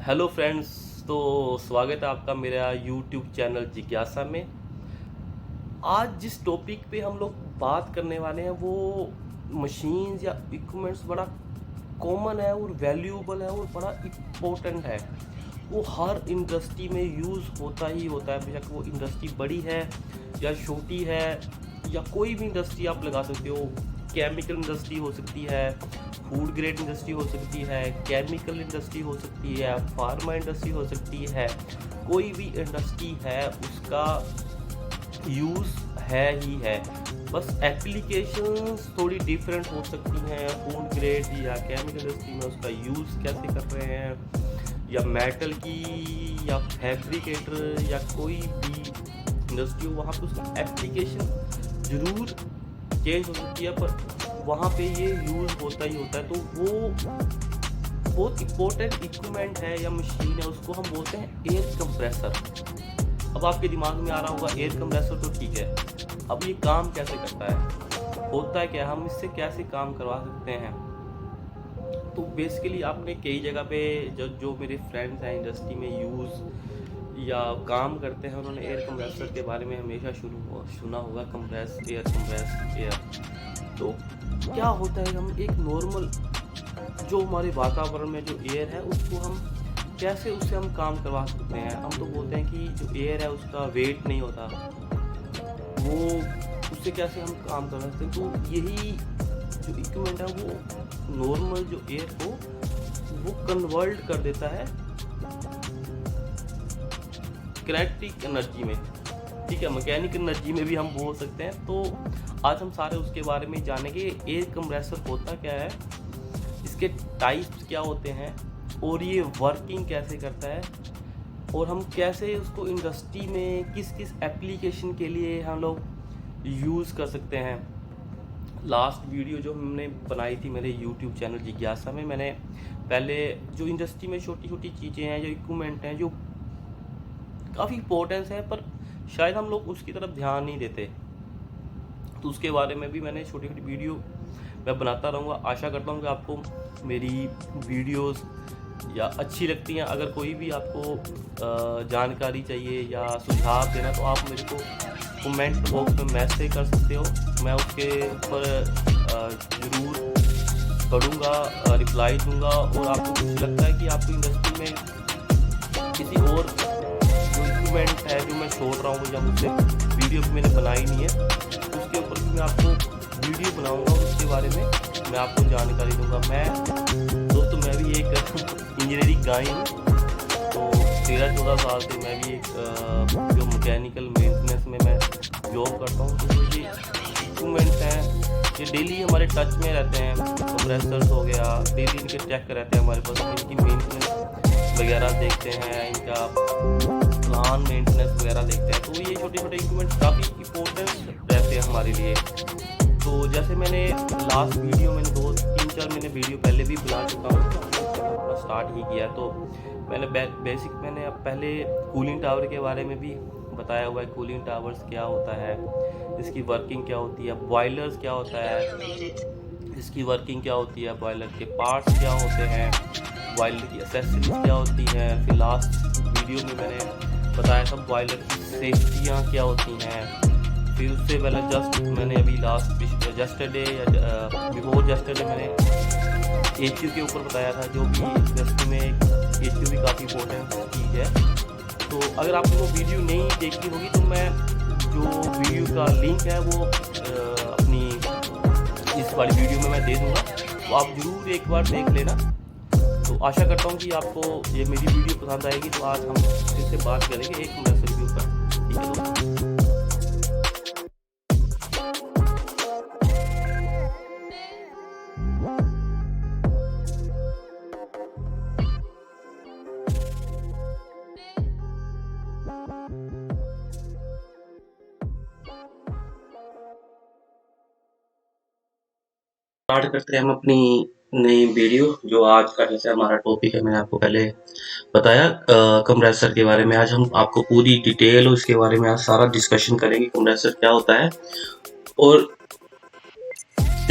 Hello friends. तो स्वागत है आपका मेरा यूट्यूब चैनल जिज्ञासा में। आज जिस टॉपिक पे हम लोग बात करने वाले हैं वो मशीन्स या इक्विपमेंट्स बड़ा कॉमन है और वैल्यूएबल है और बड़ा इम्पोर्टेंट है। वो हर इंडस्ट्री में यूज़ होता ही होता है, बेशक वो इंडस्ट्री बड़ी है या छोटी है या कोई भी इंडस्ट्री आप लगा सकते हो। केमिकल इंडस्ट्री हो सकती है, फूड ग्रेड इंडस्ट्री हो सकती है, केमिकल इंडस्ट्री हो सकती है, फार्मा इंडस्ट्री हो सकती है। कोई भी इंडस्ट्री है उसका यूज़ है ही है, बस एप्लीकेशंस थोड़ी डिफरेंट हो सकती हैं। फूड ग्रेड या केमिकल इंडस्ट्री में उसका यूज़ कैसे कर रहे हैं, या मेटल की या फैब्रिकेटर या कोई भी इंडस्ट्री हो, वहाँ पे उसकी एप्लीकेशन ज़रूर चेंज हो सकती है, पर वहाँ पे ये यूज़ होता ही होता है। तो वो बहुत इम्पोर्टेंट इक्विपमेंट है या मशीन है, उसको हम बोलते हैं एयर कंप्रेसर। अब आपके दिमाग में आ रहा होगा एयर कंप्रेसर तो ठीक है, अब ये काम कैसे करता है, होता है क्या, हम इससे कैसे काम करवा सकते हैं। तो बेसिकली आपने कई जगह पे जो मेरे फ्रेंड्स हैं इंडस्ट्री में यूज़ या काम करते हैं, उन्होंने एयर कंप्रेसर के बारे में हमेशा सुना होगा, कंप्रेस एयर। तो क्या होता है, हम एक नॉर्मल जो हमारे वातावरण में जो एयर है उसको हम कैसे उससे हम काम करवा सकते हैं। हम तो बोलते हैं कि जो एयर है उसका वेट नहीं होता, वो उससे कैसे हम काम कर सकते हैं। तो यही जो इक्विपमेंट है वो नॉर्मल जो एयर को वो कन्वर्ट कर देता है किनेटिक एनर्जी में, ठीक है, मैकेनिकल एनर्जी में भी हम बोल सकते हैं। तो आज हम सारे उसके बारे में जानेंगे। एयर कंप्रेसर होता क्या है, इसके टाइप्स क्या होते हैं और ये वर्किंग कैसे करता है, और हम कैसे उसको इंडस्ट्री में किस किस एप्लीकेशन के लिए हम लोग यूज़ कर सकते हैं। लास्ट वीडियो जो हमने बनाई थी मेरे यूट्यूब चैनल जिज्ञासा में, मैंने पहले जो इंडस्ट्री में छोटी छोटी चीज़ें हैं, जो इक्विपमेंट हैं, जो काफ़ी इम्पोर्टेंस है पर शायद हम लोग उसकी तरफ ध्यान नहीं देते, तो उसके बारे में भी मैंने छोटी छोटी वीडियो मैं बनाता रहूँगा। आशा करता हूँ कि आपको मेरी वीडियोस या अच्छी लगती हैं। अगर कोई भी आपको जानकारी चाहिए या सुझाव देना तो आप मेरे को कमेंट बॉक्स में मैसेज कर सकते हो, मैं उसके ऊपर ज़रूर पढ़ूँगा, रिप्लाई दूँगा। और आपको कुछ लगता है कि आपको इंडस्ट्री में किसी और जो इक्विपमेंट है जो मैं छोड़ रहा हूँ या मुझसे वीडियो भी मैंने बनाई नहीं है, उसके ऊपर भी मैं आपको वीडियो बनाऊंगा और उसके बारे में मैं आपको जानकारी दूंगा। मैं भी एक इंजीनियरिंग गाय हूँ, तो 13-14 साल से मैं भी एक जो मैकेनिकल मेंटेनेंस में मैं जॉब करता हूँ। तो ये इक्विपमेंट्स हैं ये डेली हमारे टच में रहते हैं। कंप्रेसर्स हो गया, डेली इनके चेक रहते हैं हमारे पास, हम इनकी मेंटेनेंस वगैरह देखते हैं, इनका प्लान मेंटेनेंस वगैरह देखते हैं। तो ये छोटे छोटे इक्विपमेंट्स काफ़ी इम्पोर्टेंट रहते हैं हमारे लिए। तो जैसे मैंने लास्ट वीडियो मैंने 2-3-4 महीने वीडियो पहले भी बना चुका हूँ, स्टार्ट ही किया। तो मैंने मैंने अब पहले कूलिंग टावर के बारे में भी बताया हुआ है। कूलिंग टावर्स क्या होता है, इसकी वर्किंग क्या होती है, बॉयलर्स क्या होता है, इसकी वर्किंग क्या होती है, बॉयलर के पार्ट्स क्या होते हैं, बॉयलर की एक्सेसरीज क्या होती हैं। फिर लास्ट वीडियो में मैंने बताया था बॉयलर की सेफ्टियाँ क्या होती हैं। फिर उससे पहले मैंने अभी लास्ट जस्टरडे या बिफोर जस्टरडे मैंने एचयू के ऊपर बताया था, जो भी इंडस्ट्री में एचयू भी काफ़ी इंपॉर्टेंट चीज़ है। तो अगर आपने वो वीडियो नहीं देखी होगी तो मैं जो वीडियो का लिंक है वो अपनी इस वाली वीडियो में मैं दे दूँगा, तो आप ज़रूर एक बार देख लेना। तो आशा करता हूँ कि आपको ये मेरी वीडियो पसंद आएगी। तो आज हम फिर से बात करेंगे एक कंप्रेसर के ऊपर, ठीक है दोस्तों। स्टार्ट करते हैं हम अपनी नई वीडियो। जो आज का जैसे हमारा टॉपिक है, मैंने आपको पहले बताया कंप्रेसर के बारे में। आज हम आपको पूरी डिटेल उसके बारे में आज सारा डिस्कशन करेंगे, कंप्रेसर क्या होता है और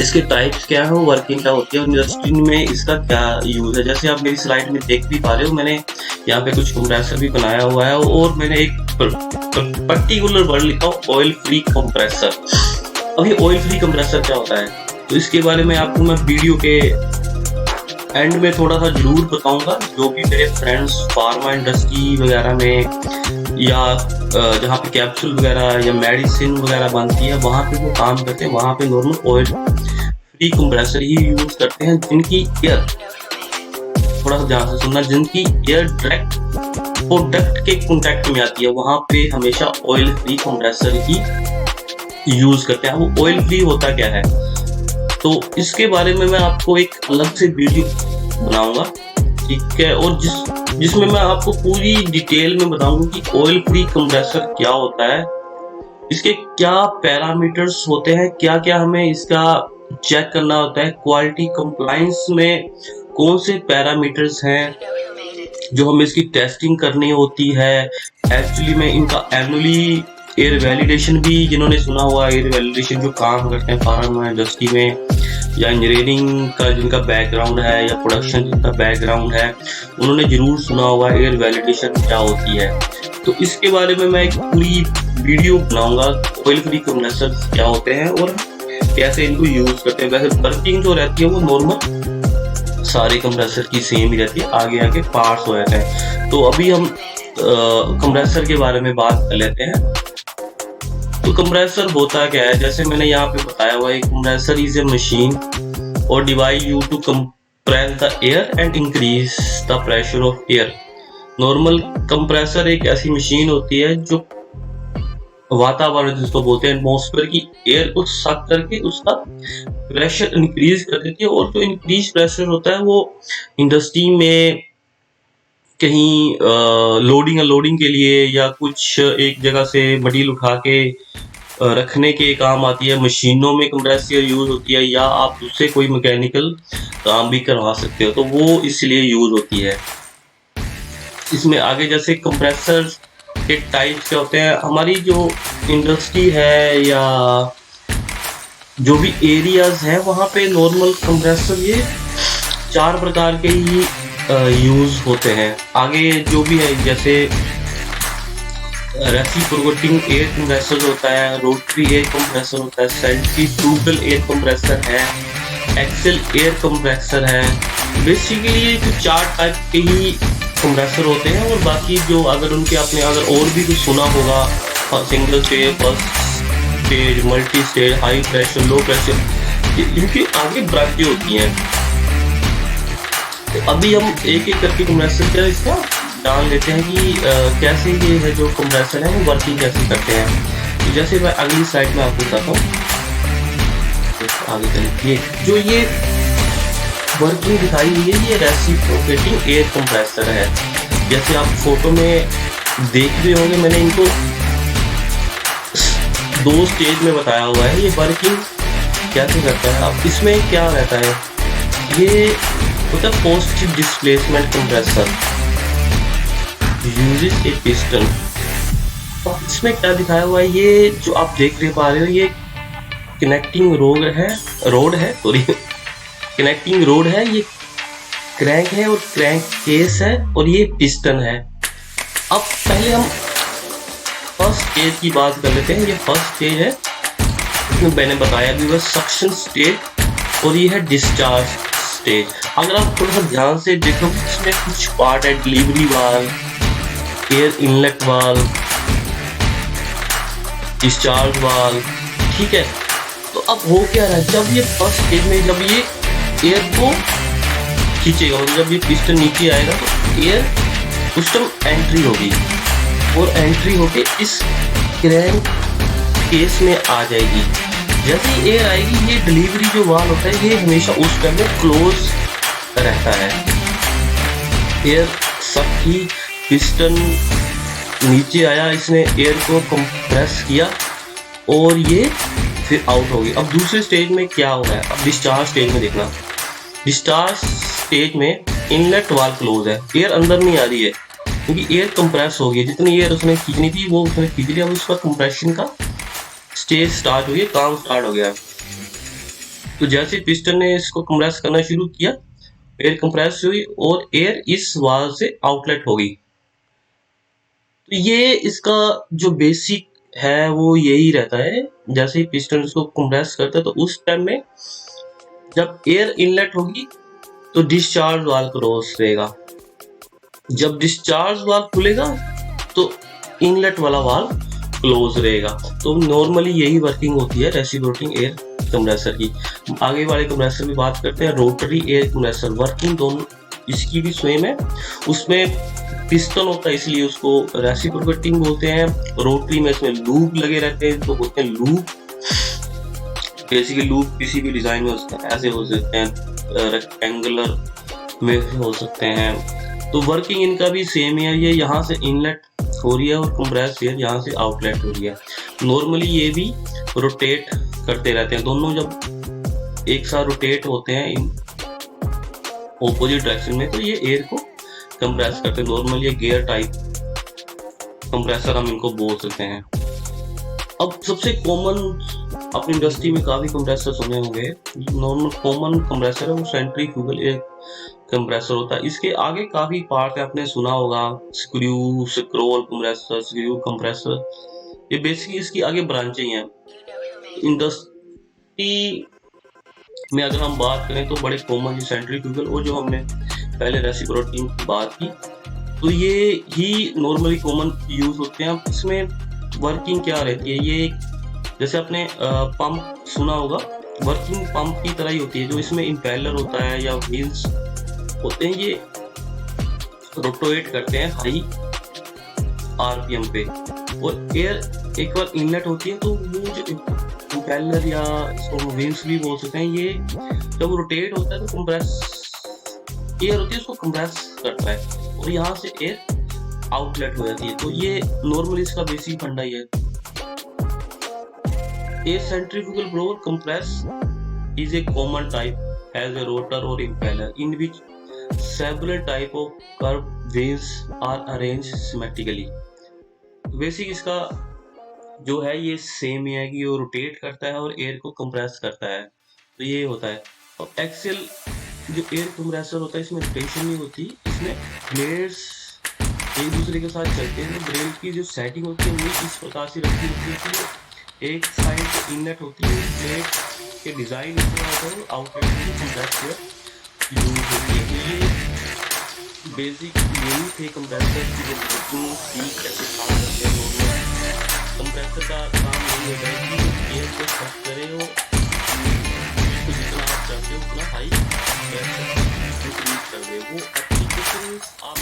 इसके टाइप्स क्या है, वर्किंग क्या होती है, इंडस्ट्री में इसका क्या यूज है। जैसे आप मेरी स्लाइड में देख भी पा रहे हो, मैंने यहाँ पे कुछ कंप्रेसर भी बनाया हुआ है, और मैंने एक पर्टिकुलर वर्ड लिखा ऑयल फ्री कंप्रेसर। अब ये ऑयल फ्री कंप्रेसर क्या होता है, तो इसके बारे में आपको मैं वीडियो के एंड में थोड़ा सा जरूर बताऊंगा। जो भी मेरे फ्रेंड्स फार्मा इंडस्ट्री वगैरह में या जहाँ पे कैप्सूल वगैरह या मेडिसिन वगैरह बनती है वहाँ पे वो काम करते हैं, वहाँ पे नॉर्मल ऑयल फ्री कंप्रेसर ही यूज करते हैं, जिनकी एयर, थोड़ा सा ध्यान से सुनना, जिनकी एयर डायरेक्ट प्रोडक्ट के कॉन्टैक्ट में आती है वहाँ पे हमेशा ऑयल फ्री कंप्रेसर ही यूज करते हैं। वो ऑयल फ्री होता क्या है, तो इसके बारे में मैं आपको एक अलग से वीडियो बनाऊंगा, ठीक है, और जिसमें मैं आपको पूरी डिटेल में बताऊंगा कि ऑयल फ्री कंप्रेसर क्या होता है, इसके क्या पैरामीटर्स होते हैं, क्या क्या हमें इसका चेक करना होता है, क्वालिटी कंप्लायंस में कौन से पैरामीटर्स हैं जो हमें इसकी टेस्टिंग करनी होती है। एक्चुअली में इनका एनुअली एयर वैलिडेशन भी, जिन्होंने सुना हुआ एयर वैलिडेशन जो काम करते हैं फार्मा इंडस्ट्री में या इंजीनियरिंग का जिनका बैकग्राउंड है या प्रोडक्शन जिनका बैकग्राउंड है, उन्होंने जरूर सुना हुआ एयर वैलिडेशन क्या होती है। तो इसके बारे में मैं एक पूरी वीडियो बनाऊंगा, ऑयल फ्री कंप्रेसर क्या होते हैं और कैसे इनको यूज करते हैं। वैसे वर्किंग जो रहती है वो नॉर्मल सारे कंप्रेसर की सेम ही रहती है, आगे आगे पार्ट्स हो जाते हैं। तो अभी हम कंप्रेसर के बारे में बात कर लेते हैं। तो कंप्रेसर होता क्या है, जैसे मैंने यहाँ पे बताया हुआ है, कंप्रेसर इज ए मशीन और device used to compress the air and increase the pressure of air. Normal compressor एक ऐसी मशीन होती है जो वातावरण जिसको बोलते हैं एटमॉस्फेयर की एयर को सक करके उसका प्रेशर इंक्रीज कर देती है। और जो इंक्रीज प्रेशर होता है वो इंडस्ट्री में कहीं लोडिंग अनलोडिंग के लिए या कुछ एक जगह से मटीरियल उठा के रखने के काम आती है। मशीनों में कंप्रेसर यूज होती है, या आप उससे कोई मैकेनिकल काम भी करवा सकते हो, तो वो इसलिए यूज होती है। इसमें आगे जैसे कंप्रेसर के टाइप्स क्या होते हैं, हमारी जो इंडस्ट्री है या जो भी एरियाज है वहाँ पे नॉर्मल कंप्रेसर ये 4 प्रकार के ही यूज होते हैं। आगे जो भी है जैसे रेसिप्रोकेटिंग एयर कंप्रेसर होता है, रोटरी एयर कंप्रेसर होता है, सेंट्रीफ्यूगल एयर कंप्रेसर है, एक्सेल एयर कंप्रेसर है। बेसिकली ये 4 टाइप के ही कंप्रेसर होते हैं। और बाकी जो अगर उनके आपने अगर और भी कुछ सुना होगा, single stage, first stage, multi stage, high pressure, low pressure, इनकी आगे ब्रांचें होती हैं। तो अभी हम एक एक करके कंप्रेसर का इसका जान लेते हैं कि कैसे ये है जो कंप्रेसर है वो वर्किंग कैसे करते हैं। तो जैसे मैं अगली स्लाइड में आपको बताता हूँ, आगे चलिए। जो ये वर्किंग दिखाई हुई है ये रेसिप्रोकेटिंग एयर कंप्रेसर है। जैसे आप फोटो में देख रहे होंगे, मैंने इनको 2 स्टेज में बताया हुआ है ये वर्किंग कैसे करता है। अब इसमें क्या रहता है, ये होता है पॉजिटिव डिस्प्लेसमेंट कंप्रेसर यूजेस ए पिस्टन। और इसमें क्या दिखाया हुआ है, ये जो आप देख पा रहे हो ये कनेक्टिंग रोड है कनेक्टिंग रोड है, ये क्रैंक है और क्रैंक केस है और ये पिस्टन है। अब पहले हम फर्स्ट स्टेज की बात कर लेते हैं। ये फर्स्ट स्टेज है, इसमें मैंने बताया भी, वह सक्शन स्टेज और ये है डिस्चार्ज स्टेज। अगर आप थोड़ा सा ध्यान से देखो इसमें कुछ पार्ट है, delivery valve, air inlet valve, discharge valve, ठीक है। तो अब हो क्या रहा है, जब ये फर्स्ट स्टेज में जब ये एयर को खींचेगा, मतलब जब ये पिस्टन नीचे आएगा तो एयर उस टाइम एंट्री होगी और एंट्री होके इस क्रैंक केस में आ जाएगी। जैसे ही एयर आएगी, ये डिलीवरी जो वाल्व होता है ये हमेशा उस टाइम में क्लोज रहता है। एयर सबकी पिस्टन नीचे आया, इसने एयर को कंप्रेस किया और ये फिर आउट हो गई। अब दूसरे स्टेज में क्या हो रहा है, अब डिस्चार्ज स्टेज में देखना। डिस्चार्ज स्टेज में इनलेट वाल्व क्लोज है, एयर अंदर नहीं आ रही है क्योंकि एयर कंप्रेस हो गई। जितनी एयर उसने खींचनी थी वो उसने खींच लिया, अब उसका कंप्रेशन का स्टेज स्टार्ट हो गया, काम स्टार्ट हो गया। तो जैसे पिस्टन ने इसको कंप्रेस करना शुरू किया, एयर कंप्रेस हुई और एयर इस वाल्व से आउटलेट होगी। तो ये इसका जो बेसिक है वो यही रहता है। जैसे ही पिस्टन इसको कंप्रेस करता है तो उस टाइम में जब एयर इनलेट होगी तो डिस्चार्ज वाल्व क्लोज रहेगा, जब डिस्चार्ज वाल्व खुलेगा तो इनलेट वाला वाल्व क्लोज रहेगा। तो नॉर्मली यही वर्किंग होती है रेसिप्रोकेटिंग एयर कंप्रेसर की। आगे वाले कंप्रेसर की बात करते हैं, रोटरी एयर कंप्रेसर। वर्किंग दोनों इसकी भी सेम है, उसमें पिस्टन होता है इसलिए उसको रेसिप्रोकेटिंग बोलते हैं। रोटरी में इसमें लूप लगे रहते हैं तो बोलते हैं लूप। बेसिकली लूप किसी भी डिजाइन में हो सकते हैं, ऐसे हो सकते हैं, रेक्टेंगुलर में हो सकते हैं। तो वर्किंग इनका भी सेम है, ये यहाँ से इनलेट हो रही है और कंप्रेस एयर यहाँ से आउटलेट हो रही है। नॉर्मली ये भी रोटेट करते रहते हैं, दोनों जब एक साथ रोटेट होते हैं इन ऑपोजिट डायरेक्शन में तो ये एयर को कंप्रेस करते हैं। नॉर्मली ये गियर टाइप कंप्रेसर हम इनको बोल सकते हैं। अब सबसे कॉमन अपनी इंडस्ट्री में काफी कंप्रेसर सुने होंगे, नॉर्मल कॉमन कंप्रेसर है वो सेंट्रीफ्यूगल एयर कंप्रेसर होता है। इसके आगे काफी पार्ट है, आपने सुना होगा screw, scroll compressor, screw compressor, ये बेसिकली इसकी आगे ब्रांचें हैं। इंडस्ट्री में अगर हम बात करें तो बड़े कॉमन सेंट्रीफ्यूगल और जो हमने पहले रेसिप्रोकेटिंग की बात की तो ये ही नॉर्मली कॉमन यूज होते हैं। इसमें वर्किंग क्या रहती है, ये जैसे आपने पंप सुना होगा, वर्किंग पंप की तरह ही होती है। जो इसमें इंपेलर होता है या व्हील्स होते हैं ये रोटेट करते हैं हाई आरपीएम पे, और एयर एक बार इनलेट होती है तो वो जो इंपेलर या इसको व्हील्स भी बोल सकते हैं, ये जब रोटेट होता है तो कंप्रेस एयर होती है उसको कंप्रेस करता है और यहाँ से एयर आउटलेट हो जाती है। तो ये नॉर्मली इसका बेसिक फंडा ही है। A centrifugal blower compress is a common type, has a rotor or impeller in which several type of curved wheels are arranged symmetrically. Basic इसका जो है ये सेम ही है कि वो रोटेट करता है और एयर को कंप्रेस करता है, तो ये होता है। और एक्सेल जो एयर कंप्रेसर होता है इसमें रोटेशन नहीं होती, इसमें ब्लेड्स एक दूसरे के साथ चलते हैं। ब्लेड की जो सेटिंग होती है वो इस प्रकार से रखी होती है कि एक साइड इनलेट होती है, ब्लेड के डिजाइन इस तरह होता है, आउटलेट में कंप्रेसर यूज होती है। तो ये बेसिक यही थे कंप्रेसर की जो कैसे काम करते हैं। कंप्रेसर का काम यही होता है कि एयर को सेट करे और उसको जितना आप चाहते हो उतना हाई प्रेशर इंक्रीज कर दे। वो एप्लीकेशन आप